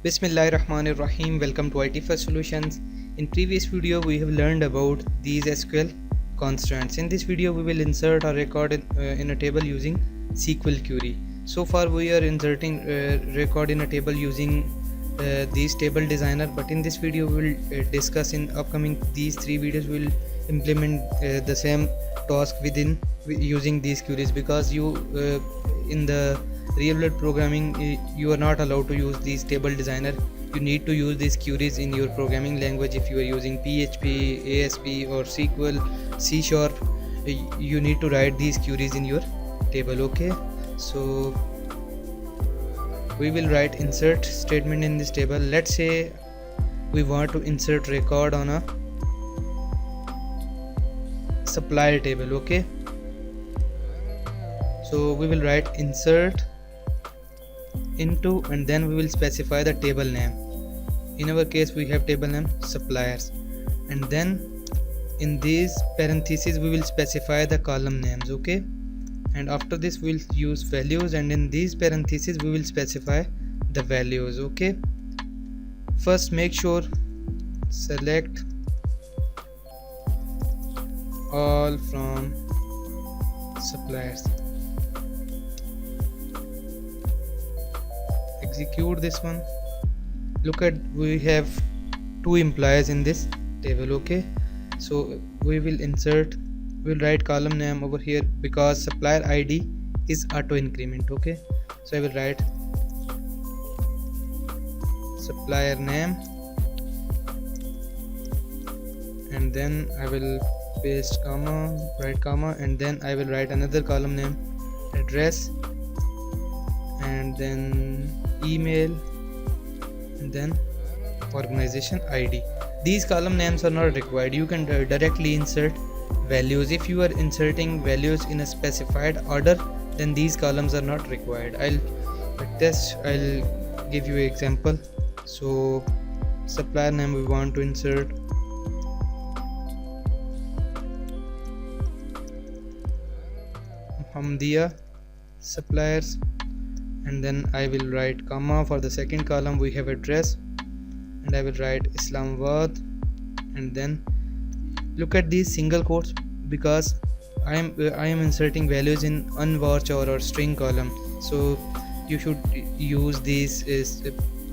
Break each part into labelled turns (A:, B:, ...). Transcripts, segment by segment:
A: Bismillahirrahmanirrahim. Welcome to IT First Solutions. In previous video we have learned about these SQL constants. In this video we will insert a record in a table using SQL query. So far we are inserting record in a table using these table designer, but in this video we will discuss in upcoming these three videos we will implement the same task using these queries, because you in the real world programming you are not allowed to use these table designer. You need to use these queries in your programming language. If you are using PHP, ASP or SQL, C#, you need to write these queries in your table. Okay, so we will write insert statement in this table. Let's say we want to insert record on a supplier table. Okay, so we will write insert into, and then we will specify the table name. In our case we have table name suppliers, and then in these parentheses we will specify the column names. Okay, and after this we'll use values, and in these parentheses we will specify the values. Okay, first make sure select all from suppliers. Execute this one. Look at, we have two employees in this table. Okay, so we will insert, we'll write column name over here because supplier ID is auto increment. Okay, so I will write supplier name, and then I will paste comma, write comma, and then I will write another column name, address, and then email, and then organization ID. These column names are not required. You can directly insert values. If you are inserting values in a specified order, then these columns are not required. I'll give you an example. So supplier name we want to insert Hamdia suppliers, and then I will write comma. For the second column we have address, and I will write Islamabad, and then look at these single quotes because I am inserting values in unwatch or string column, so you should use these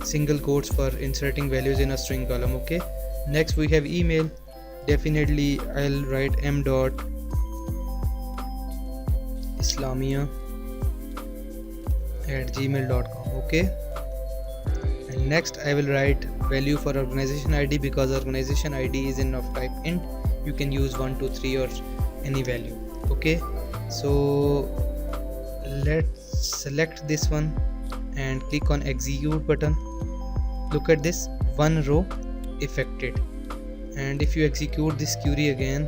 A: single quotes for inserting values in a string column. Okay, next we have email. Definitely I'll write m.islamia@gmail.com. okay, and next I will write value for organization ID because organization ID is in of type int. You can use 1 2 3 or any value. Okay, so let's select this one and click on execute button. Look at this, one row affected, and if you execute this query again,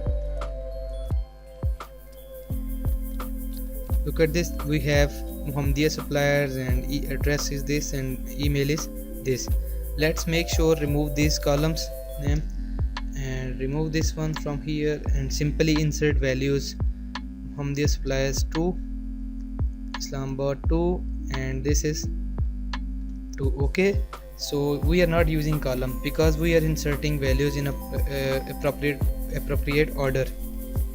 A: look at this, we have Muhammadiyah suppliers, and address is this and email is this. Let's make sure remove these columns name and remove this one from here, and simply insert values Muhammadiyah suppliers 2, Islamabad 2, and this is 2. Okay, so we are not using column because we are inserting values in a appropriate order.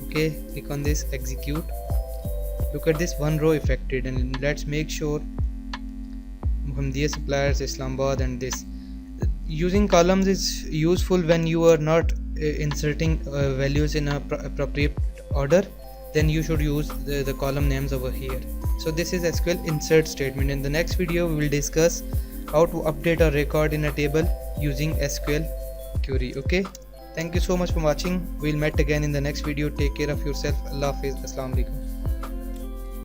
A: Okay, click on this, execute. Look at this, one row affected, and let's make sure Muhammadiyah suppliers, Islamabad, and this. Using columns is useful when you are not inserting values in a appropriate order. Then you should use the column names over here. So this is SQL insert statement. In the next video we will discuss how to update a record in a table using SQL query. Okay, thank you so much for watching. We'll meet again in the next video. Take care of yourself. Allah Hafiz. Assalamu alaikum.